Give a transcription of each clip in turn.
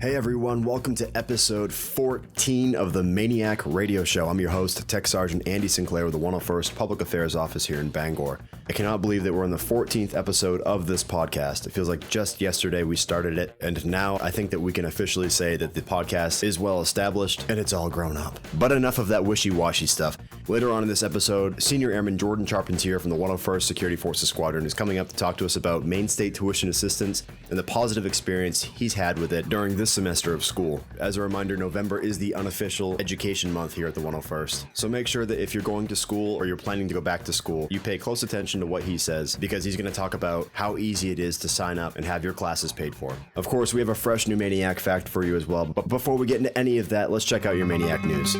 Hey everyone, welcome to episode 14 of the MAINEiac radio show. I'm your host, Tech Sergeant Andy Sinclair with the 101st Public Affairs Office here in Bangor. I cannot believe that we're in the 14th episode of this podcast. It feels like just yesterday we started it, and now I think that we can officially say that the podcast is well established and it's all grown up. But enough of that wishy-washy stuff. Later on in this episode, Senior Airman Jordan Charpentier from the 101st Security Forces Squadron is coming up to talk to us about Maine State Tuition Assistance and the positive experience he's had with it during this semester of school. As a reminder, November is the unofficial education month here at the 101st. So make sure that if you're going to school or you're planning to go back to school, you pay close attention to what he says, because he's going to talk about how easy it is to sign up and have your classes paid for. Of course, we have a fresh new MAINEiac fact for you as well, but before we get into any of that, let's check out your MAINEiac news.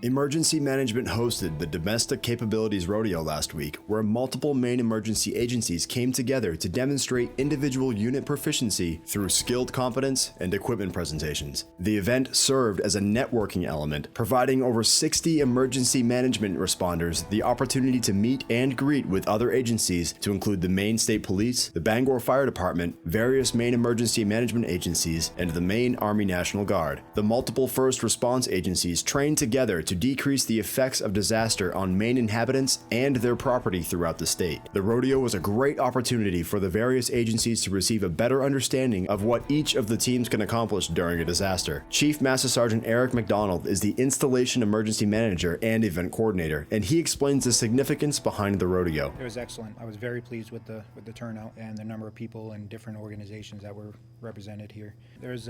Emergency Management hosted the Domestic Capabilities Rodeo last week, where multiple Maine emergency agencies came together to demonstrate individual unit proficiency through skilled competence and equipment presentations. The event served as a networking element, providing over 60 emergency management responders the opportunity to meet and greet with other agencies, to include the Maine State Police, the Bangor Fire Department, various Maine emergency management agencies, and the Maine Army National Guard. The multiple first response agencies trained together to decrease the effects of disaster on Maine inhabitants and their property throughout the state. The rodeo was a great opportunity for the various agencies to receive a better understanding of what each of the teams can accomplish during a disaster. Chief Master Sergeant Eric McDonald is the Installation Emergency Manager and Event Coordinator, and he explains the significance behind the rodeo. It was excellent. I was very pleased with the turnout and the number of people and different organizations that were represented here. There's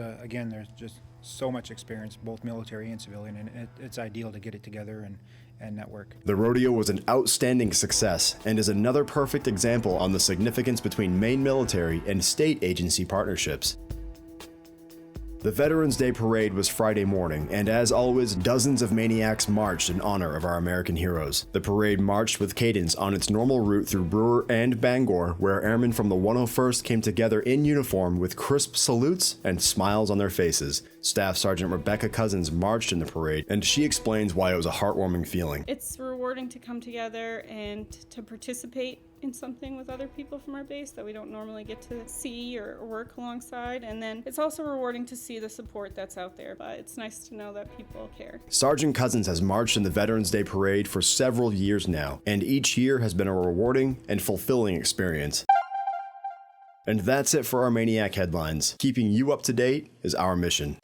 just so much experience, both military and civilian, and it's ideal to get it together and network. The rodeo was an outstanding success and is another perfect example on the significance between Maine military and state agency partnerships. The Veterans Day Parade was Friday morning, and as always, dozens of MAINEiacs marched in honor of our American heroes. The parade marched with cadence on its normal route through Brewer and Bangor, where airmen from the 101st came together in uniform with crisp salutes and smiles on their faces. Staff Sergeant Rebecca Cousins marched in the parade, and she explains why it was a heartwarming feeling. It's rewarding to come together and to participate in something with other people from our base that we don't normally get to see or work alongside, and then it's also rewarding to see the support that's out there, but it's nice to know that people care. Sergeant Cousins has marched in the Veterans Day Parade for several years now, and each year has been a rewarding and fulfilling experience. And that's it for our MAINEiac headlines. Keeping you up to date is our mission.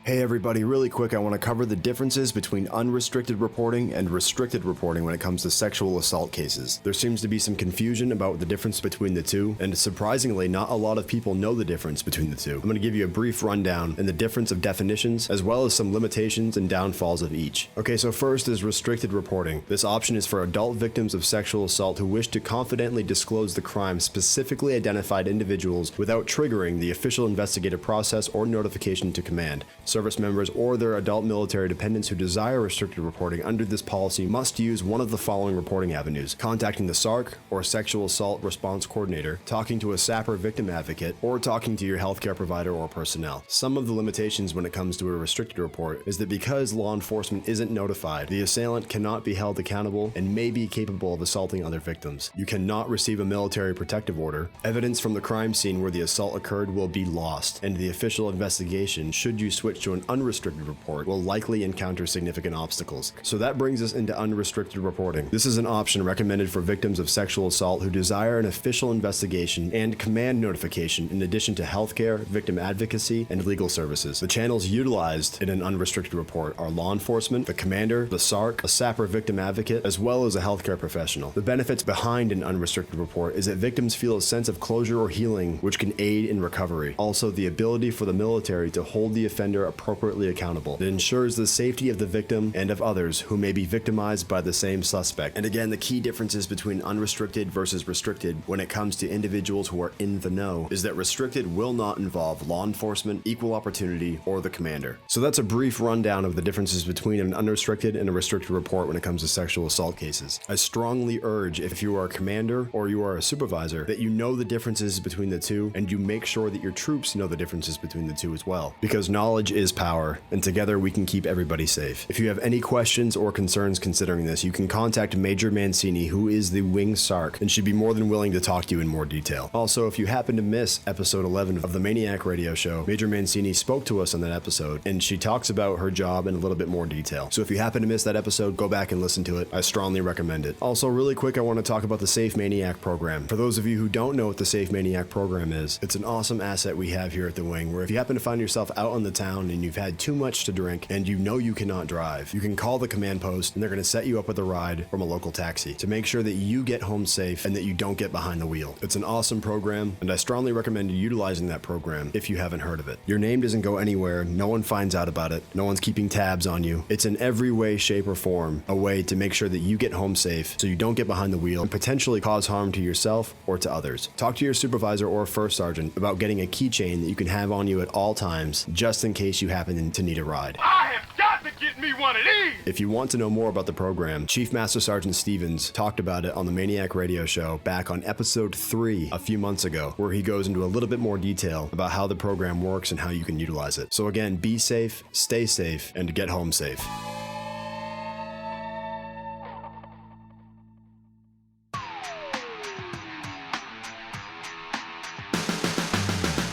Hey everybody, really quick, I want to cover the differences between unrestricted reporting and restricted reporting when it comes to sexual assault cases. There seems to be some confusion about the difference between the two, and surprisingly, not a lot of people know the difference between the two. I'm going to give you a brief rundown and the difference of definitions, as well as some limitations and downfalls of each. Okay, so first is restricted reporting. This option is for adult victims of sexual assault who wish to confidently disclose the crime specifically identified individuals without triggering the official investigative process or notification to command. Service members or their adult military dependents who desire restricted reporting under this policy must use one of the following reporting avenues: contacting the SARC or Sexual Assault Response Coordinator, talking to a SAPR victim advocate, or talking to your healthcare provider or personnel. Some of the limitations when it comes to a restricted report is that because law enforcement isn't notified, the assailant cannot be held accountable and may be capable of assaulting other victims. You cannot receive a military protective order. Evidence from the crime scene where the assault occurred will be lost, and the official investigation, should you switch to an unrestricted report, will likely encounter significant obstacles. So that brings us into unrestricted reporting. This is an option recommended for victims of sexual assault who desire an official investigation and command notification in addition to healthcare, victim advocacy, and legal services. The channels utilized in an unrestricted report are law enforcement, the commander, the SARC, a SAPR victim advocate, as well as a healthcare professional. The benefits behind an unrestricted report is that victims feel a sense of closure or healing, which can aid in recovery. Also, the ability for the military to hold the offender appropriately accountable. It ensures the safety of the victim and of others who may be victimized by the same suspect. And again, the key differences between unrestricted versus restricted when it comes to individuals who are in the know is that restricted will not involve law enforcement, equal opportunity, or the commander. So that's a brief rundown of the differences between an unrestricted and a restricted report when it comes to sexual assault cases. I strongly urge, if you are a commander or you are a supervisor, that you know the differences between the two and you make sure that your troops know the differences between the two as well, because knowledge is power, and together we can keep everybody safe. If you have any questions or concerns considering this, you can contact Major Mancini, who is the Wing Sark, and she'd be more than willing to talk to you in more detail. Also, if you happen to miss episode 11 of the MAINEiac radio show, Major Mancini spoke to us on that episode, and she talks about her job in a little bit more detail. So if you happen to miss that episode, go back and listen to it. I strongly recommend it. Also, really quick, I want to talk about the Safe MAINEiac program. For those of you who don't know what the Safe MAINEiac program is, it's an awesome asset we have here at the Wing, where if you happen to find yourself out on the town and you've had too much to drink and you know you cannot drive, you can call the command post and they're going to set you up with a ride from a local taxi to make sure that you get home safe and that you don't get behind the wheel. It's an awesome program, and I strongly recommend you utilizing that program if you haven't heard of it. Your name doesn't go anywhere, no one finds out about it, no one's keeping tabs on you. It's in every way, shape, or form a way to make sure that you get home safe so you don't get behind the wheel and potentially cause harm to yourself or to others. Talk to your supervisor or first sergeant about getting a keychain that you can have on you at all times, just in case you happen to need a ride. I have got to get me one of these! If you want to know more about the program, Chief Master Sergeant Stevens talked about it on the MAINEiac radio show back on episode 3 a few months ago, where he goes into a little bit more detail about how the program works and how you can utilize it. So again, be safe, stay safe, and get home safe.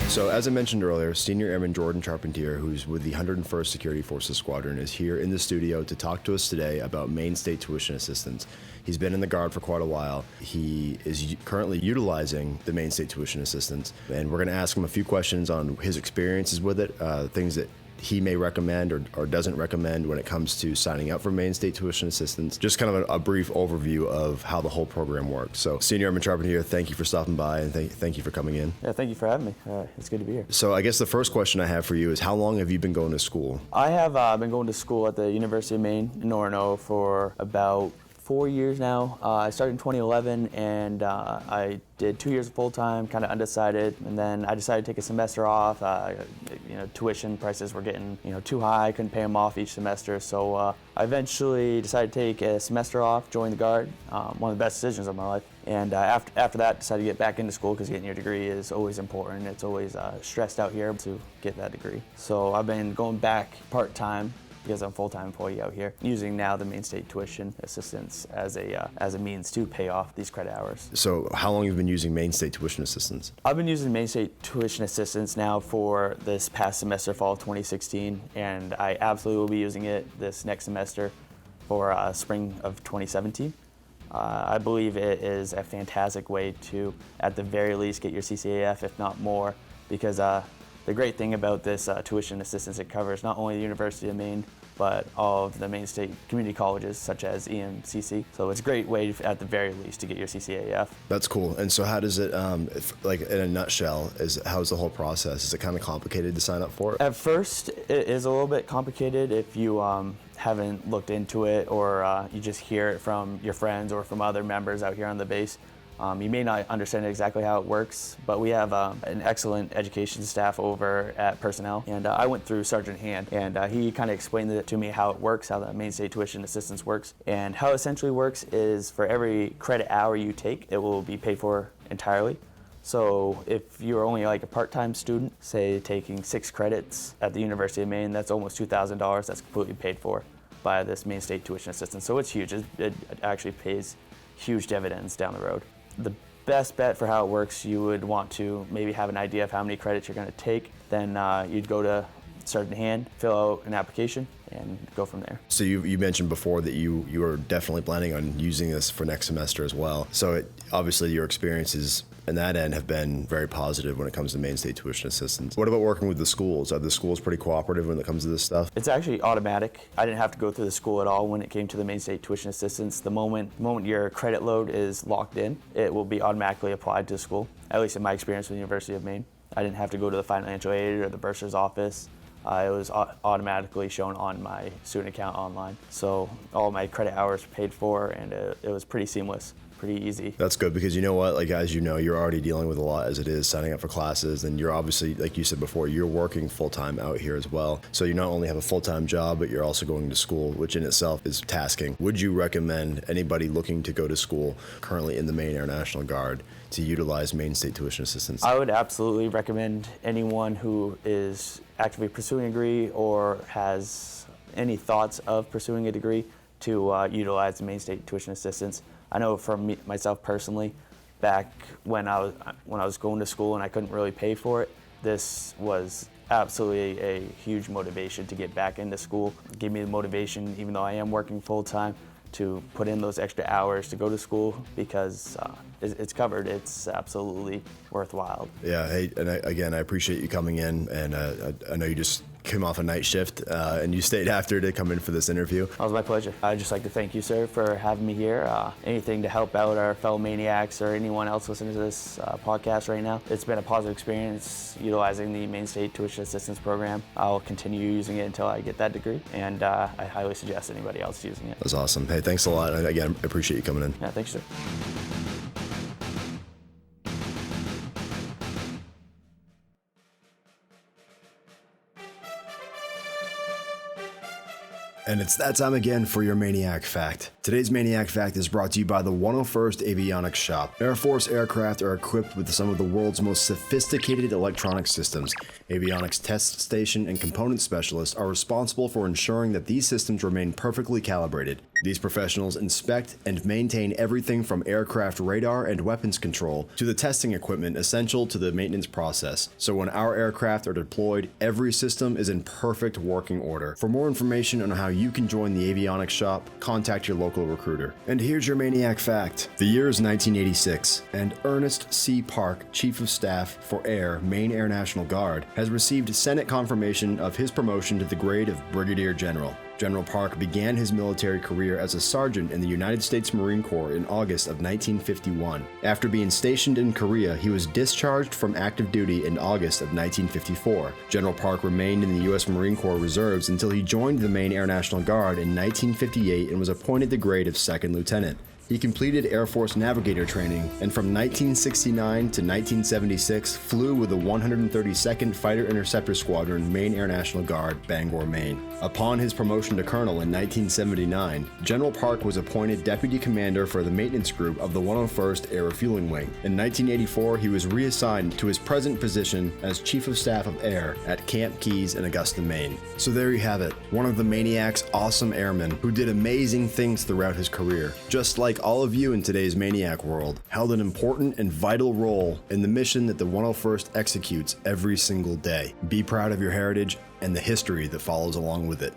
So as I mentioned earlier, Senior Airman Jordan Charpentier, who's with the 101st Security Forces Squadron, is here in the studio to talk to us today about Maine State Tuition Assistance. He's been in the Guard for quite a while. He is currently utilizing the Maine State Tuition Assistance, and we're going to ask him a few questions on his experiences with it, things that he may recommend or doesn't recommend when it comes to signing up for Maine State Tuition Assistance. Just kind of a brief overview of how the whole program works. So, Senior Airman Charpentier, thank you for stopping by, and thank you for coming in. Yeah, thank you for having me. It's good to be here. So I guess the first question I have for you is, how long have you been going to school? I have been going to school at the University of Maine in Orono for about 4 years now. I started in 2011, and I did 2 years full-time, kind of undecided, and then I decided to take a semester off. Tuition prices were getting too high. I couldn't pay them off each semester, so I eventually decided to take a semester off, join the Guard. One of the best decisions of my life. And after that, decided to get back into school, because getting your degree is always important. It's always stressed out here to get that degree. So I've been going back part-time, because I'm a full-time employee out here, using now the Maine State Tuition Assistance as a means to pay off these credit hours. So how long have you been using Maine State Tuition Assistance? I've been using Maine State Tuition Assistance now for this past semester, fall of 2016, and I absolutely will be using it this next semester for spring of 2017. I believe it is a fantastic way to, at the very least, get your CCAF, if not more, because the great thing about this tuition assistance, it covers not only the University of Maine, but all of the Maine State community colleges, such as EMCC. So it's a great way, at the very least, to get your CCAF. That's cool. And so how does it, like in a nutshell, how's the whole process? Is it kind of complicated to sign up for it? At first, it is a little bit complicated if you haven't looked into it, or you just hear it from your friends or from other members out here on the base. You may not understand exactly how it works, but we have an excellent education staff over at Personnel, and I went through Sergeant Hand, and he kind of explained it to me how it works, how the Maine State Tuition Assistance works. And how it essentially works is, for every credit hour you take, it will be paid for entirely. So if you're only like a part-time student, say taking 6 credits at the University of Maine, that's almost $2,000. That's completely paid for by this Maine State Tuition Assistance. So it's huge. It actually pays huge dividends down the road. The best bet for how it works, you would want to maybe have an idea of how many credits you're going to take. Then you'd go to Sergeant Hand, fill out an application, and go from there. So you mentioned before that you are definitely planning on using this for next semester as well. So obviously your experiences in that end have been very positive when it comes to Maine State Tuition Assistance. What about working with the schools? Are the schools pretty cooperative when it comes to this stuff? It's actually automatic. I didn't have to go through the school at all when it came to the Maine State Tuition Assistance. The moment your credit load is locked in, it will be automatically applied to the school, at least in my experience with the University of Maine. I didn't have to go to the financial aid or the bursar's office. It was automatically shown on my student account online. So all my credit hours were paid for, and it was pretty seamless. pretty easy. That's good, because you know what, like, as you know, you're already dealing with a lot as it is, signing up for classes, and you're obviously, like you said before, you're working full-time out here as well. So you not only have a full-time job, but you're also going to school, which in itself is tasking. Would you recommend anybody looking to go to school currently in the Maine Air National Guard to utilize Maine State Tuition Assistance? I would absolutely recommend anyone who is actively pursuing a degree or has any thoughts of pursuing a degree to utilize the Maine State Tuition Assistance. I know for myself personally, back when I was going to school and I couldn't really pay for it, this was absolutely a huge motivation to get back into school. It gave me the motivation, even though I am working full-time, to put in those extra hours to go to school, because it's covered. It's absolutely worthwhile. Yeah, hey, and I appreciate you coming in, and I know you just came off a night shift and you stayed after to come in for this interview. It was my pleasure. I'd just like to thank you, sir, for having me here. Anything to help out our fellow MAINEiacs or anyone else listening to this podcast right now. It's been a positive experience utilizing the Maine State Tuition Assistance program. I'll continue using it until I get that degree, and I highly suggest anybody else using it. That's awesome. Hey, thanks a lot. And again, I appreciate you coming in. Yeah, thanks, sir. And it's that time again for your MAINEiac Fact. Today's MAINEiac Fact is brought to you by the 101st Avionics Shop. Air Force aircraft are equipped with some of the world's most sophisticated electronic systems. Avionics test station and component specialists are responsible for ensuring that these systems remain perfectly calibrated. These professionals inspect and maintain everything from aircraft radar and weapons control to the testing equipment essential to the maintenance process. So when our aircraft are deployed, every system is in perfect working order. For more information on how you can join the Avionics Shop, contact your local recruiter. And here's your MAINEiac Fact. The year is 1986, and Ernest C. Park, Chief of Staff for Air, Maine Air National Guard, has received Senate confirmation of his promotion to the grade of Brigadier General. General Park began his military career as a sergeant in the United States Marine Corps in August of 1951. After being stationed in Korea, he was discharged from active duty in August of 1954. General Park remained in the U.S. Marine Corps Reserves until he joined the Maine Air National Guard in 1958 and was appointed the grade of second lieutenant. He completed Air Force navigator training, and from 1969 to 1976 flew with the 132nd Fighter Interceptor Squadron, Maine Air National Guard, Bangor, Maine. Upon his promotion to colonel in 1979, General Park was appointed deputy commander for the maintenance group of the 101st Air Refueling Wing. In 1984, he was reassigned to his present position as Chief of Staff of Air at Camp Keys in Augusta, Maine. So there you have it, one of the MAINEiac's awesome airmen who did amazing things throughout his career. Just like all of you in today's MAINEiac world, held an important and vital role in the mission that the 101st executes every single day. Be proud of your heritage and the history that follows along with it.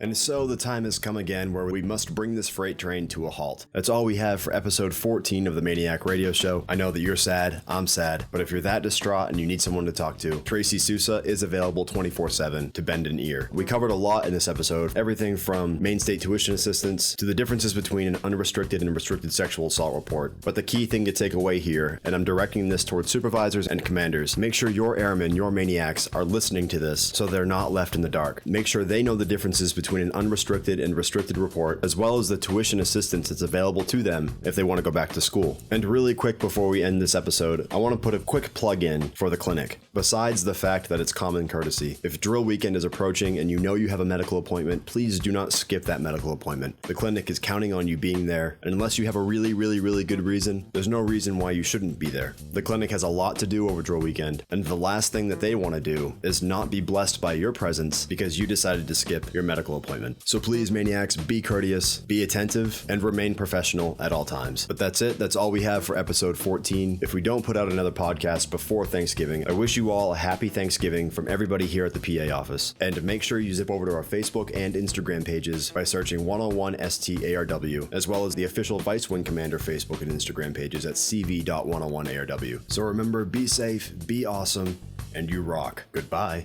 And so the time has come again where we must bring this freight train to a halt. That's all we have for episode 14 of the MAINEiac Radio Show. I know that you're sad, I'm sad, but if you're that distraught and you need someone to talk to, Tracy Sousa is available 24/7 to bend an ear. We covered a lot in this episode, everything from Maine State Tuition Assistance to the differences between an unrestricted and restricted sexual assault report. But the key thing to take away here, and I'm directing this towards supervisors and commanders, make sure your airmen, your MAINEiacs, are listening to this so they're not left in the dark. Make sure they know the differences between an unrestricted and restricted report, as well as the tuition assistance that's available to them if they want to go back to school. And really quick before we end this episode, I want to put a quick plug in for the clinic. Besides the fact that it's common courtesy, if drill weekend is approaching and you know you have a medical appointment, please do not skip that medical appointment. The clinic is counting on you being there, and unless you have a really good reason, there's no reason why you shouldn't be there. The clinic has a lot to do over drill weekend, and the last thing that they want to do is not be blessed by your presence because you decided to skip your medical appointment. So please, MAINEiacs, be courteous, be attentive, and remain professional at all times. But that's it. That's all we have for episode 14. If we don't put out another podcast before Thanksgiving, I wish you all a happy Thanksgiving from everybody here at the PA office. And make sure you zip over to our Facebook and Instagram pages by searching 101STARW, as well as the official Vice Wing Commander Facebook and Instagram pages at cv.101ARW. So remember, be safe, be awesome, and you rock. Goodbye.